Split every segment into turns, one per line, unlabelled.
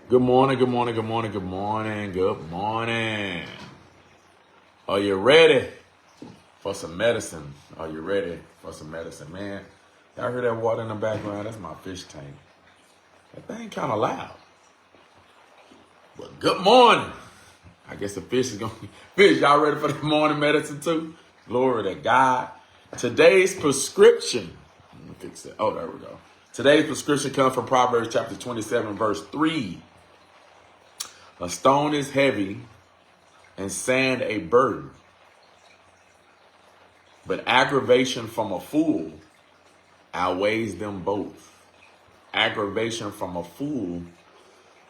Good morning, good morning, good morning, good morning, good morning. Are you ready for some medicine? Are you ready for some medicine? Man, y'all hear that water in the background? That's my fish tank. That thing kind of loud. But good morning. I guess the fish is going to be fish. Y'all ready for the morning medicine too? Glory to God. Today's prescription. Let me fix it. Oh, there we go. Today's prescription comes from Proverbs chapter 27, verse 3. A stone is heavy and sand a burden, but aggravation from a fool outweighs them both. Aggravation from a fool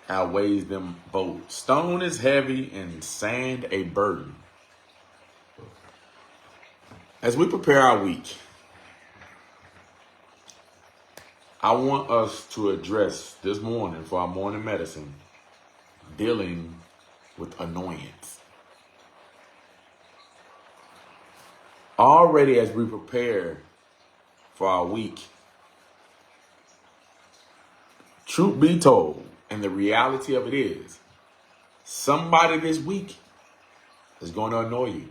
outweighs them both. Stone is heavy and sand a burden. As we prepare our week, I want us to address this morning for our morning medicine, dealing with annoyance. Already as we prepare for our week, truth be told, and the reality of it is, somebody this week is going to annoy you.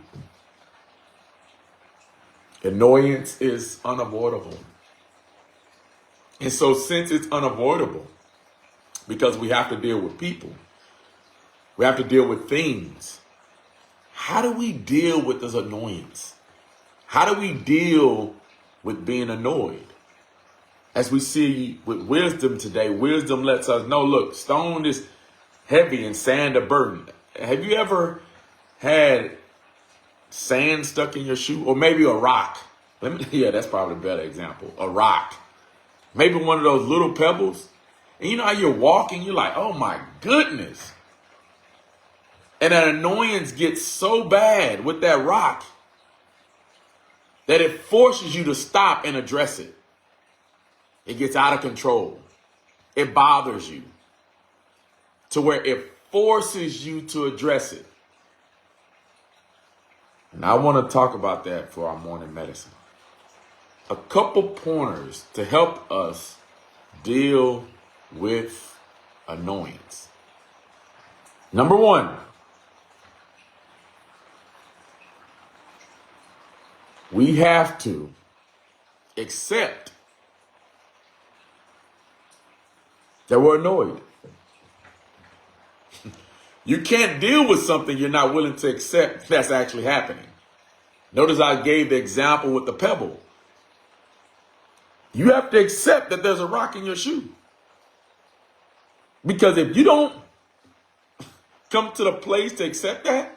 Annoyance is unavoidable. And so since it's unavoidable, because we have to deal with people, we have to deal with things, how do we deal with this annoyance? How do we deal with being annoyed? As we see with wisdom today, wisdom lets us know, look, stone is heavy and sand a burden. Have you ever had sand stuck in your shoe? Or maybe a rock. Yeah, that's probably a better example. A rock. Maybe one of those little pebbles. And you know how you're walking, you're like, oh my goodness. And an annoyance gets so bad with that rock that it forces you to stop and address it. It gets out of control. It bothers you to where it forces you to address it. And I want to talk about that for our morning medicine. A couple pointers to help us deal with annoyance. Number one, we have to accept that we're annoyed. You can't deal with something you're not willing to accept that's actually happening. Notice I gave the example with the pebble. You have to accept that there's a rock in your shoe. Because if you don't come to the place to accept that,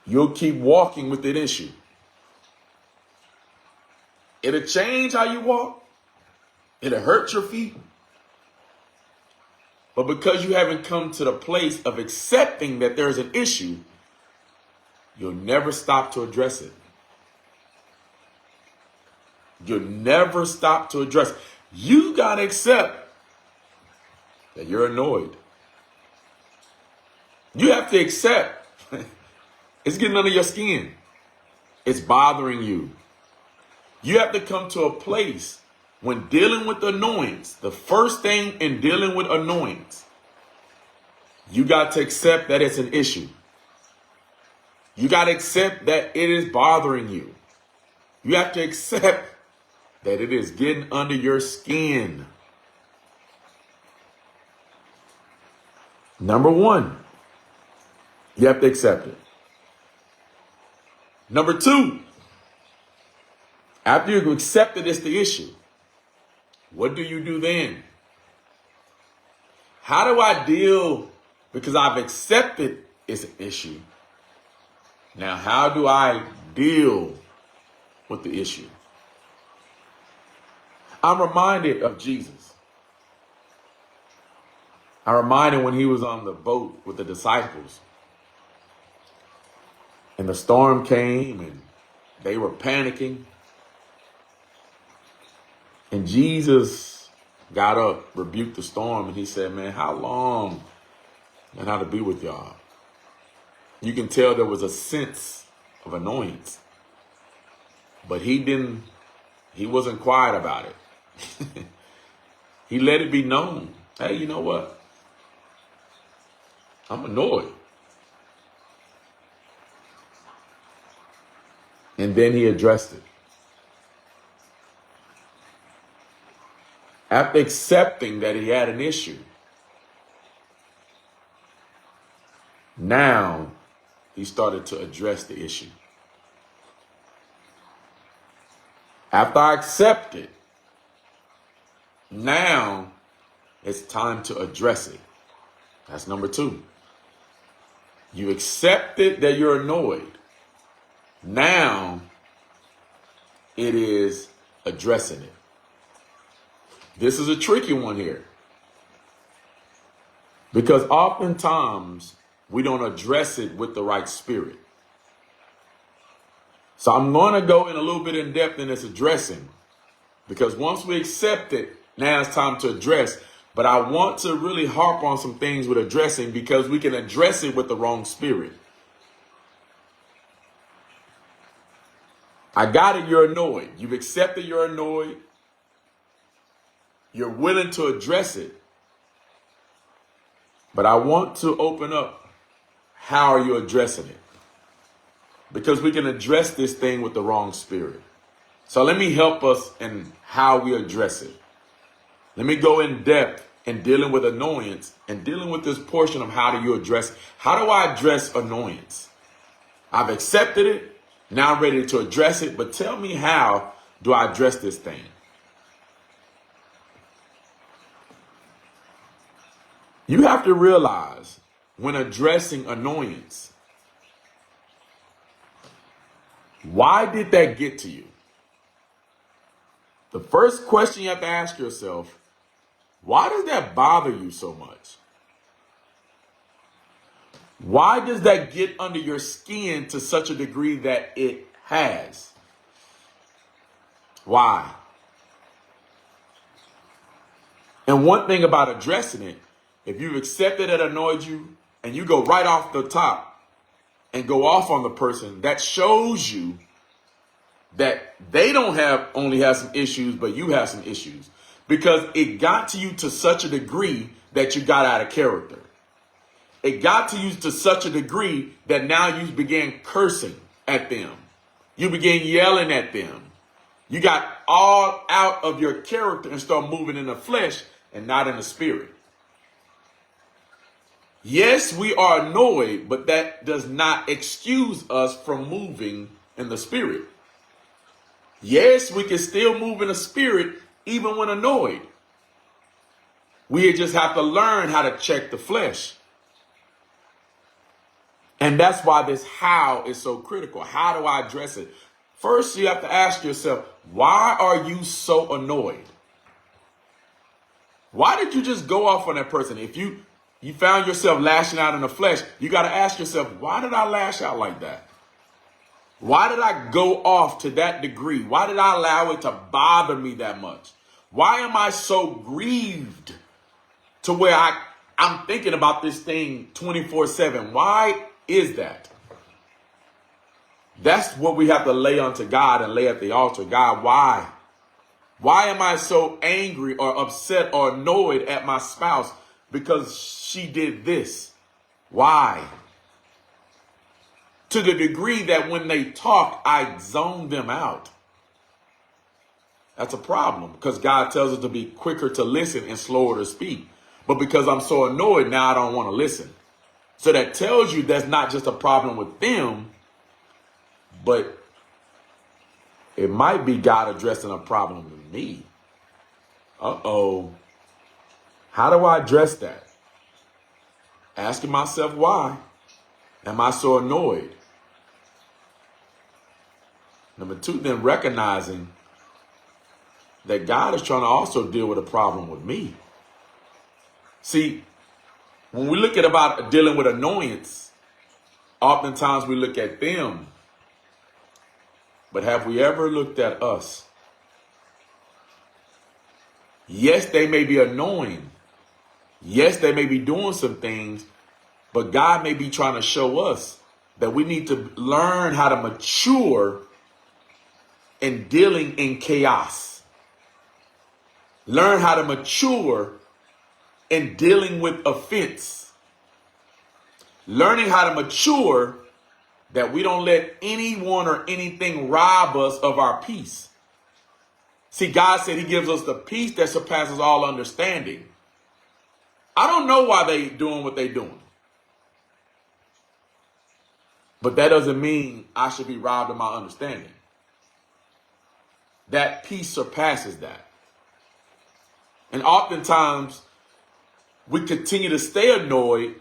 you'll keep walking with that issue. It'll change how you walk. It'll hurt your feet. But because you haven't come to the place of accepting that there's an issue, you'll never stop to address it. You'll never stop to address it. You got to accept that you're annoyed. You have to accept it's getting under your skin. It's bothering you. You have to come to a place when dealing with annoyance, the first thing in dealing with annoyance, you got to accept that it's an issue. You got to accept that it is bothering you. You have to accept that it is getting under your skin. Number one, you have to accept it. Number two, after you've accepted it's the issue, what do you do then? How do I deal, because I've accepted it's an issue. Now, how do I deal with the issue? I'm reminded of Jesus. I'm reminded when he was on the boat with the disciples. And the storm came and they were panicking. And Jesus got up, rebuked the storm, and he said, man, how long and how to be with y'all? You can tell there was a sense of annoyance, but he wasn't quiet about it. He let it be known. Hey, you know what? I'm annoyed. And then he addressed it. After accepting that he had an issue, now he started to address the issue. After I accept it, now it's time to address it. That's number 2. You accepted that you're annoyed. Now it is addressing it. This is a tricky one here, because oftentimes we don't address it with the right spirit. So I'm going to go in a little bit in depth in this addressing, because once we accept it, now it's time to address. But I want to really harp on some things with addressing, because we can address it with the wrong spirit. I got it. You're annoyed. You've accepted you're annoyed. You're willing to address it. But I want to open up. How are you addressing it? Because we can address this thing with the wrong spirit. So let me help us in how we address it. Let me go in depth in dealing with annoyance and dealing with this portion of how do you address it. How do I address annoyance? I've accepted it. Now I'm ready to address it. But tell me, how do I address this thing? You have to realize when addressing annoyance, why did that get to you? The first question you have to ask yourself, why does that bother you so much? Why does that get under your skin to such a degree that it has? Why? And one thing about addressing it, if you've accepted it annoyed you and you go right off the top and go off on the person, that shows you that they don't only have some issues, but you have some issues, because it got to you to such a degree that you got out of character. It got to you to such a degree that now you began cursing at them. You began yelling at them. You got all out of your character and start moving in the flesh and not in the spirit. Yes, we are annoyed, but that does not excuse us from moving in the spirit. Yes, we can still move in the spirit even when annoyed. We just have to learn how to check the flesh. And that's why this how is so critical. How do I address it? First, you have to ask yourself, why are you so annoyed? Why did you just go off on that person? If you found yourself lashing out in the flesh, you got to ask yourself, why did I lash out like that? Why did I go off to that degree? Why did I allow it to bother me that much? Why am I so grieved to where I'm thinking about this thing 24/7? Why is that? That's what we have to lay unto God and lay at the altar. God, why? Why am I so angry or upset or annoyed at my spouse because she did this? Why? To the degree that when they talk, I zone them out. That's a problem, because God tells us to be quicker to listen and slower to speak. But because I'm so annoyed, now I don't want to listen. So that tells you that's not just a problem with them, but it might be God addressing a problem with me. Uh-oh. How do I address that? Asking myself, why am I so annoyed? Number 2, then recognizing that God is trying to also deal with a problem with me. See, when we look at about dealing with annoyance, oftentimes we look at them. But have we ever looked at us? Yes, they may be annoying. Yes, they may be doing some things, but God may be trying to show us that we need to learn how to mature in dealing in chaos. Learn how to mature in dealing with offense. Learning how to mature that we don't let anyone or anything rob us of our peace. See, God said he gives us the peace that surpasses all understanding. I don't know why they doing what they doing. But that doesn't mean I should be robbed of my understanding. That peace surpasses that. And oftentimes we continue to stay annoyed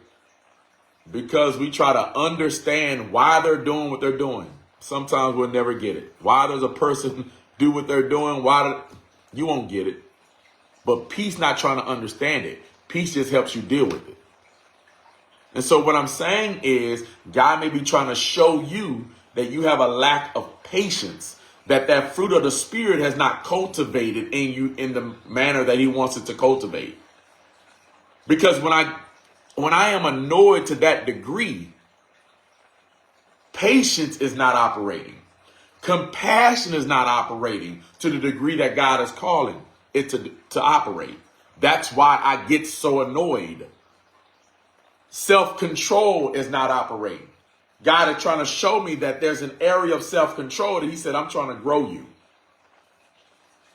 because we try to understand why they're doing what they're doing. Sometimes we'll never get it. Why does a person do what they're doing? You won't get it. But peace not trying to understand it. Peace just helps you deal with it. And so what I'm saying is God may be trying to show you that you have a lack of patience, that fruit of the Spirit has not cultivated in you in the manner that he wants it to cultivate. Because when I am annoyed to that degree, patience is not operating. Compassion is not operating to the degree that God is calling it to operate. That's why I get so annoyed. Self-control is not operating. God is trying to show me that there's an area of self-control that he said, I'm trying to grow you.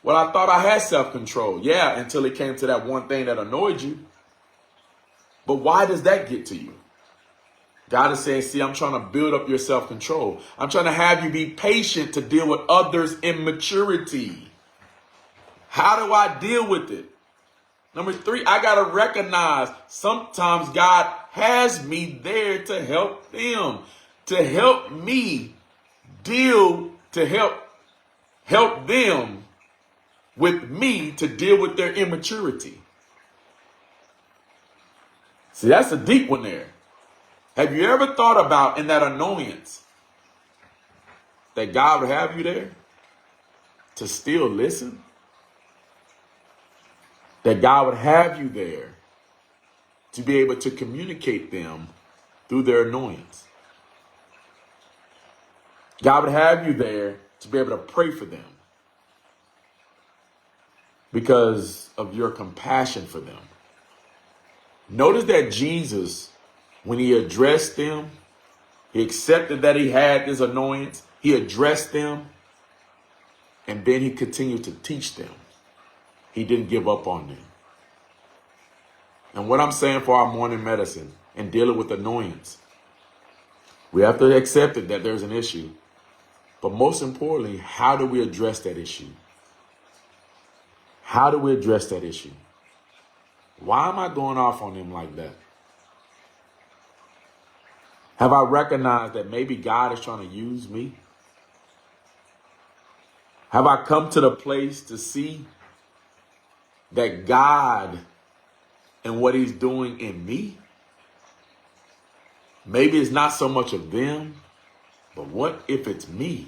Well, I thought I had self-control. Yeah, until it came to that one thing that annoyed you. But why does that get to you? God is saying, see, I'm trying to build up your self-control. I'm trying to have you be patient to deal with others' immaturity. How do I deal with it? Number 3, I got to recognize sometimes God has me there to help them, to help me deal, to help them with me to deal with their immaturity. See, that's a deep one there. Have you ever thought about in that annoyance that God would have you there to still listen? That God would have you there to be able to communicate them through their annoyance. God would have you there to be able to pray for them because of your compassion for them. Notice that Jesus, when he addressed them, he accepted that he had this annoyance. He addressed them, and then he continued to teach them. He didn't give up on them. And what I'm saying for our morning medicine and dealing with annoyance, we have to accept it that there's an issue. But most importantly, how do we address that issue? How do we address that issue? Why am I going off on them like that? Have I recognized that maybe God is trying to use me? Have I come to the place to see that God and what he's doing in me? Maybe it's not so much of them, but what if it's me?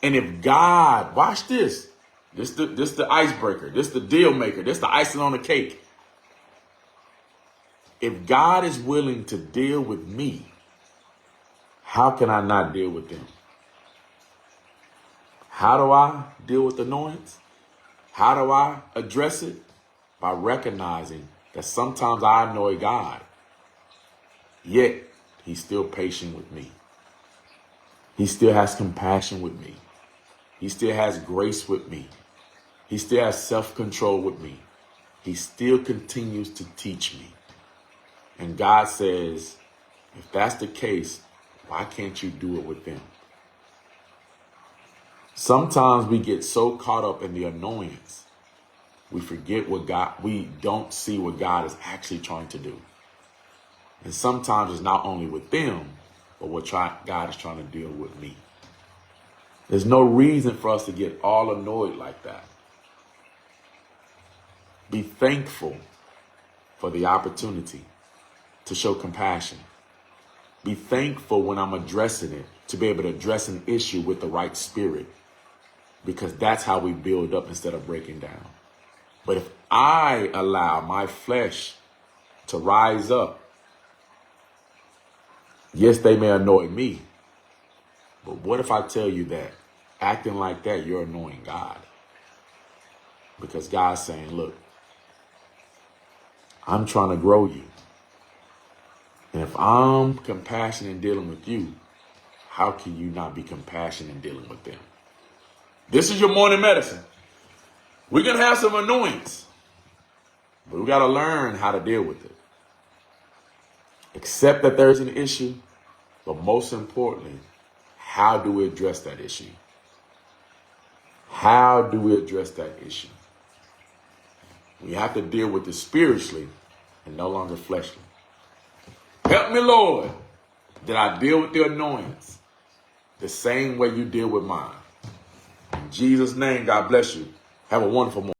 And if God, watch this. This the icebreaker. This the deal maker. This the icing on the cake. If God is willing to deal with me, how can I not deal with them? How do I deal with annoyance? How do I address it? By recognizing that sometimes I annoy God, yet he's still patient with me. He still has compassion with me. He still has grace with me. He still has self-control with me. He still continues to teach me. And God says, if that's the case, why can't you do it with them? Sometimes we get so caught up in the annoyance, we forget we don't see what God is actually trying to do. And sometimes it's not only with them, but what God is trying to deal with me. There's no reason for us to get all annoyed like that. Be thankful for the opportunity to show compassion. Be thankful when I'm addressing it to be able to address an issue with the right spirit, because that's how we build up instead of breaking down. But if I allow my flesh to rise up, yes, they may annoy me, but what if I tell you that acting like that, you're annoying God? Because God's saying, look, I'm trying to grow you. And if I'm compassionate in dealing with you, how can you not be compassionate in dealing with them? This is your morning medicine. We're going to have some annoyance, but we got to learn how to deal with it. Accept that there's an issue, but most importantly, how do we address that issue? How do we address that issue? We have to deal with it spiritually and no longer fleshly. Help me, Lord, that I deal with the annoyance the same way you deal with mine. In Jesus' name, God bless you. Have a wonderful morning.